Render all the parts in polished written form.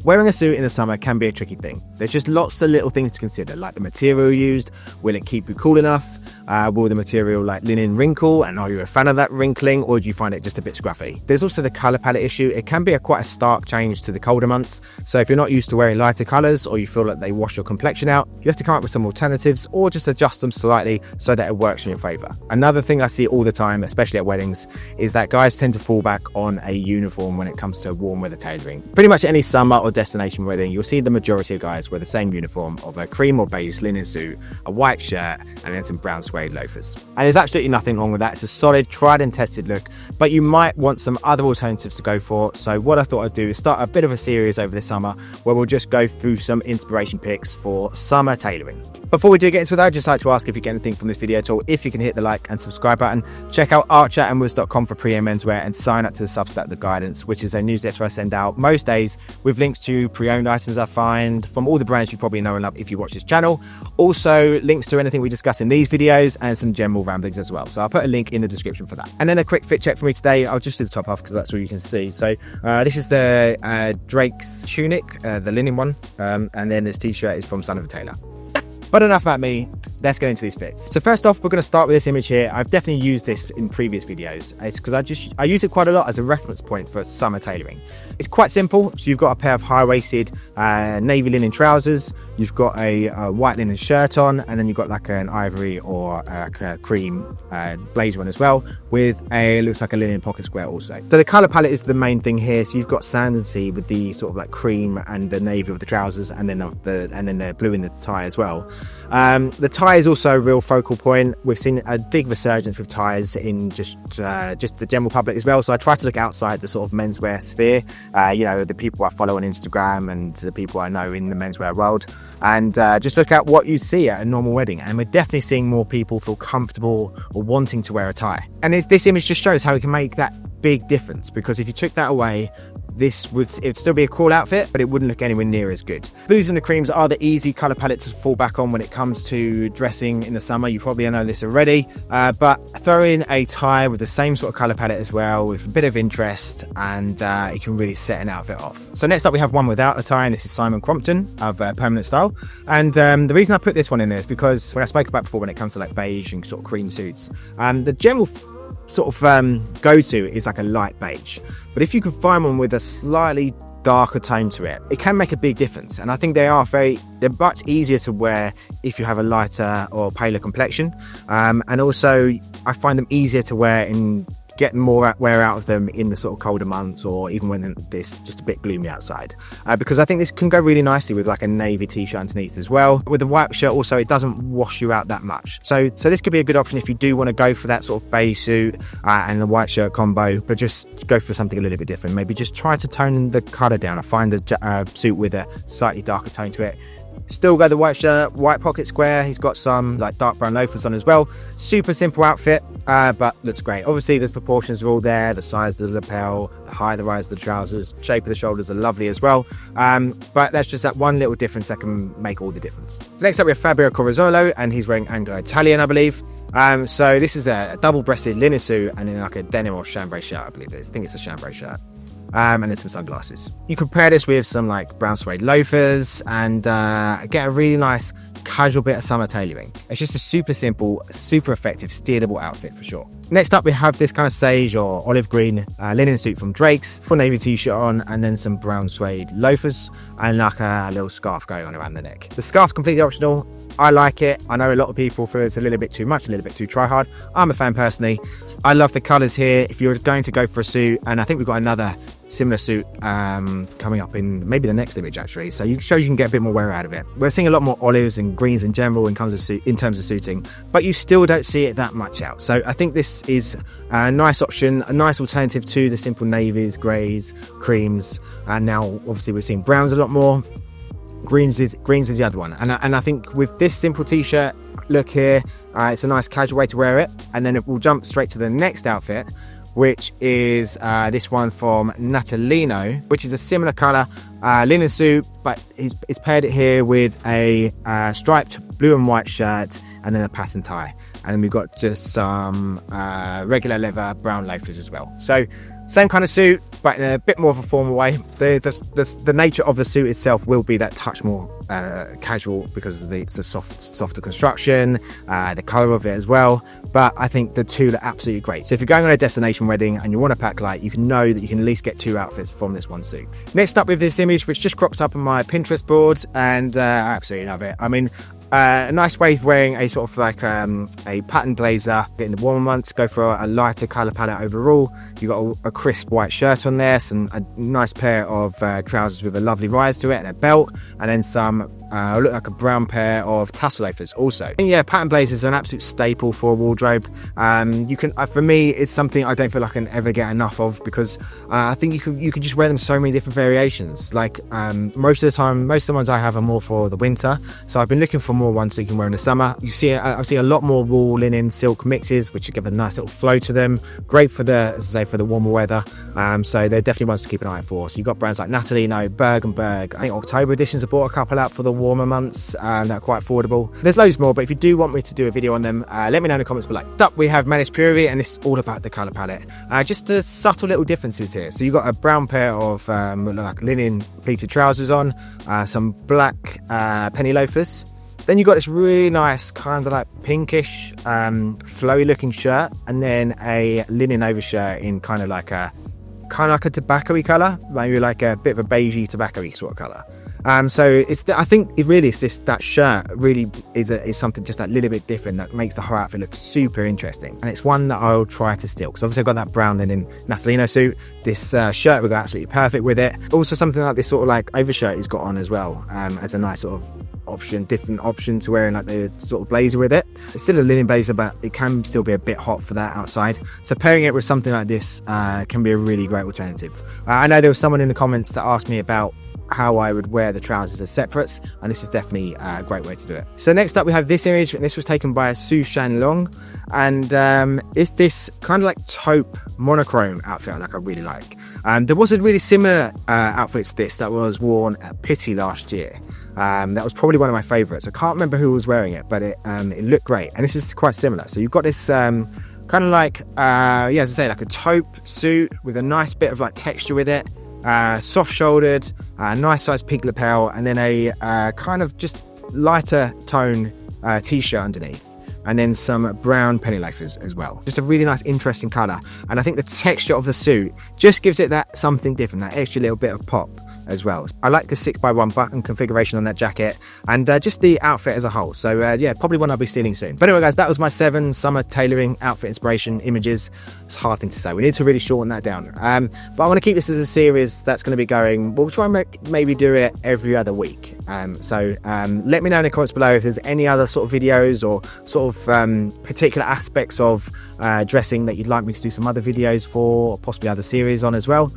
Wearing a suit in the summer can be a tricky thing. There's just lots of little things to consider, like the material used, will it keep you cool enough? Will the material like linen wrinkle, and are you a fan of that wrinkling, or do you find it just a bit scruffy? There's also the colour palette issue. It can be quite a stark change to the colder months, so if you're not used to wearing lighter colours or you feel like they wash your complexion out, you have to come up with some alternatives or just adjust them slightly so that it works in your favour. Another thing I see all the time, especially at weddings, is that guys tend to fall back on a uniform when it comes to warm weather tailoring. Pretty much any summer or destination wedding, you'll see the majority of guys wear the same uniform of a cream or beige linen suit, a white shirt, and then some brown suede loafers. And there's absolutely nothing wrong with that. It's a solid, tried and tested look, but you might want some other alternatives to go for. So what I thought I'd do is start a bit of a series over the summer where we'll just go through some inspiration picks for summer tailoring. Before we do get into that, I'd just like to ask if you get anything from this video at all, if you can hit the like and subscribe button. Check out archeratandwoods.com for pre-owned menswear, and sign up to the Substack The Guidance, which is a newsletter I send out most days with links to pre-owned items I find from all the brands you probably know and love if you watch this channel. Also links to anything we discuss in these videos and some general ramblings as well. So I'll put a link in the description for that. And then a quick fit check for me today. I'll just do the top half because that's all you can see. So this is the Drake's tunic, the linen one, and then this t-shirt is from Son of a Tailor. But enough about me, let's get into these fits. So first off, we're going to start with this image here. I've definitely used this in previous videos. It's because I use it quite a lot as a reference point for summer tailoring. It's quite simple. So you've got a pair of high-waisted navy linen trousers, you've got a white linen shirt on, and then you've got like an ivory or a cream blazer on as well, with looks like a linen pocket square also. So the colour palette is the main thing here. So you've got sand and sea with the sort of like cream and the navy of the trousers, and then the blue in the tie as well. The tie is also a real focal point. We've seen a big resurgence with ties in just the general public as well. So I try to look outside the sort of menswear sphere. You know, the people I follow on Instagram and the people I know in the menswear world, and just look at what you see at a normal wedding. And we're definitely seeing more people feel comfortable or wanting to wear a tie. And this image just shows how we can make that big difference, because if you took that away, it would still be a cool outfit, but it wouldn't look anywhere near as good. Blues and the creams are the easy colour palette to fall back on when it comes to dressing in the summer. You probably know this already, but throw in a tie with the same sort of colour palette as well, with a bit of interest, and it can really set an outfit off. So next up we have one without a tie, and this is Simon Crompton of Permanent Style. And the reason I put this one in there is because when I spoke about before, when it comes to like beige and sort of cream suits, the general sort of go-to is like a light beige, but if you can find one with a slightly darker tone to it, it can make a big difference. And I think they're much easier to wear if you have a lighter or paler complexion, and also I find them easier to wear and get more wear out of them in the sort of colder months, or even when it's just a bit gloomy outside, because I think this can go really nicely with like a navy t-shirt underneath as well. With the white shirt also, it doesn't wash you out that much, so this could be a good option if you do want to go for that sort of beige suit and the white shirt combo, but just go for something a little bit different. Maybe just try to tone the colour down, or find a suit with a slightly darker tone to it. Still go the white shirt, white pocket square. He's got some like dark brown loafers on as well. Super simple outfit, but looks great. Obviously there's proportions are all there, the size of the lapel, the height, the rise of the trousers, shape of the shoulders are lovely as well, but that's just that one little difference that can make all the difference. So next up we have Fabio Corazzolo, and he's wearing Anglo-Italian, I believe. So this is a double-breasted linen suit, and then like a denim or chambray shirt, I believe it is. I think it's a chambray shirt. And then some sunglasses. You can pair this with some like brown suede loafers and get a really nice casual bit of summer tailoring. It's just a super simple, super effective, stealable outfit for sure. Next up we have this kind of sage or olive green linen suit from Drake's, full navy t-shirt on, and then some brown suede loafers and like a little scarf going on around the neck. The scarf's completely optional. I like it. I know a lot of people feel it's a little bit too much, a little bit too try hard. I'm a fan personally. I love the colours here. If you're going to go for a suit, and I think we've got another similar suit coming up in maybe the next image actually, so you can get a bit more wear out of it. We're seeing a lot more olives and greens in general in terms of suiting, but you still don't see it that much out. So I think this is a nice option, a nice alternative to the simple navies, greys, creams, and now obviously we're seeing browns a lot more. Greens is the other one, and I think with this simple t-shirt look here, it's a nice casual way to wear it. And then we'll jump straight to the next outfit, which is this one from Natalino, which is a similar colour linen suit, but he's paired it here with a striped blue and white shirt and then a pattern tie, and then we've got just some regular leather brown loafers as well. So Same kind of suit, but in a bit more of a formal way. The nature of the suit itself will be that touch more casual because it's a softer construction, the colour of it as well. But I think the two are absolutely great. So if you're going on a destination wedding and you want to pack light, you can know that you can at least get 2 outfits from this one suit. Next up with this image, which just cropped up on my Pinterest board, and I absolutely love it. I mean, a nice way of wearing a sort of like a pattern blazer. In the warmer months, go for a lighter colour palette overall. You got a crisp white shirt on there, a nice pair of trousers with a lovely rise to it and a belt, and then some look like a brown pair of tassel loafers also. And yeah, pattern blazers are an absolute staple for a wardrobe. You can, for me, it's something I don't feel like I can ever get enough of, because I think you can just wear them so many different variations. Like most of the time, most of the ones I have are more for the winter, so I've been looking for more ones that you can wear in the summer. You see, I see a lot more wool, linen, silk mixes, which give a nice little flow to them. Great for the, as I say, for the warmer weather. So they're definitely ones to keep an eye out for. So you've got brands like Natalino, Berg & Berg. I think October editions have brought a couple out for the warmer months that are quite affordable. There's loads more, but if you do want me to do a video on them, let me know in the comments below. Next up, we have Manis Puri, and this is all about the colour palette. Just the subtle little differences here. So you've got a brown pair of like linen pleated trousers on, some black penny loafers. Then you've got this really nice kind of like pinkish flowy looking shirt, and then a linen overshirt in kind of like a tobacco-y colour, maybe like a bit of a beigey tobacco-y sort of colour. So I think it really is that shirt really is something just that little bit different that makes the whole outfit look super interesting, and it's one that I'll try to steal, because obviously I've got that brown linen Natalino suit. This shirt would go absolutely perfect with it. Also something like this sort of like overshirt he's got on as well, as a nice sort of different option to wearing like the sort of blazer with it. It's still a linen blazer, but it can still be a bit hot for that outside, so pairing it with something like this can be a really great alternative. I know there was someone in the comments that asked me about how I would wear the trousers as separates, and this is definitely a great way to do it. So next up we have this image, and this was taken by Su Shan Long, and it's this kind of like taupe monochrome outfit like I really like. There was a really similar outfit to this that was worn at Pitti last year. That was probably one of my favourites. I can't remember who was wearing it, but it looked great, and this is quite similar. So you've got this kind of like yeah, as I say, like a taupe suit with a nice bit of like texture with it. Soft shouldered, nice size pink lapel, and then a kind of just lighter tone t-shirt underneath, and then some brown penny loafers as well. Just a really nice interesting colour, and I think the texture of the suit just gives it that something different, that extra little bit of pop as well. I like the 6x1 button configuration on that jacket, and just the outfit as a whole. So yeah, probably one I'll be stealing soon. But anyway guys, that was my 7 summer tailoring outfit inspiration images. It's a hard thing to say, we need to really shorten that down, but I want to keep this as a series that's going to be going. We'll try and maybe do it every other week. So let me know in the comments below if there's any other sort of videos or sort of particular aspects of dressing that you'd like me to do some other videos for, or possibly other series on as well.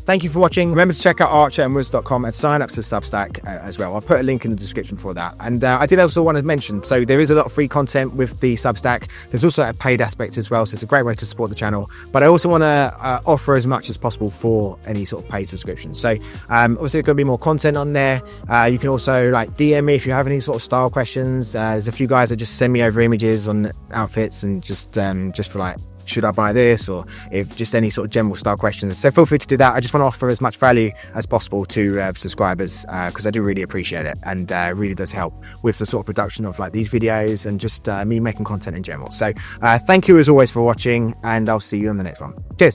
Thank you for watching. Remember to check out archerandwoods.com and sign up to Substack as well. I'll put a link in the description for that. And I did also want to mention, so there is a lot of free content with the Substack. There's also a paid aspect as well, so it's a great way to support the channel, but I also want to offer as much as possible for any sort of paid subscription. So obviously there's going to be more content on there. You can also like DM me if you have any sort of style questions. There's a few guys that just send me over images on outfits and just for like, should I buy this, or if just any sort of general style questions. So feel free to do that. I just want to offer as much value as possible to subscribers, because I do really appreciate it, and it really does help with the sort of production of like these videos and just me making content in general. So thank you as always for watching, and I'll see you on the next one. Cheers.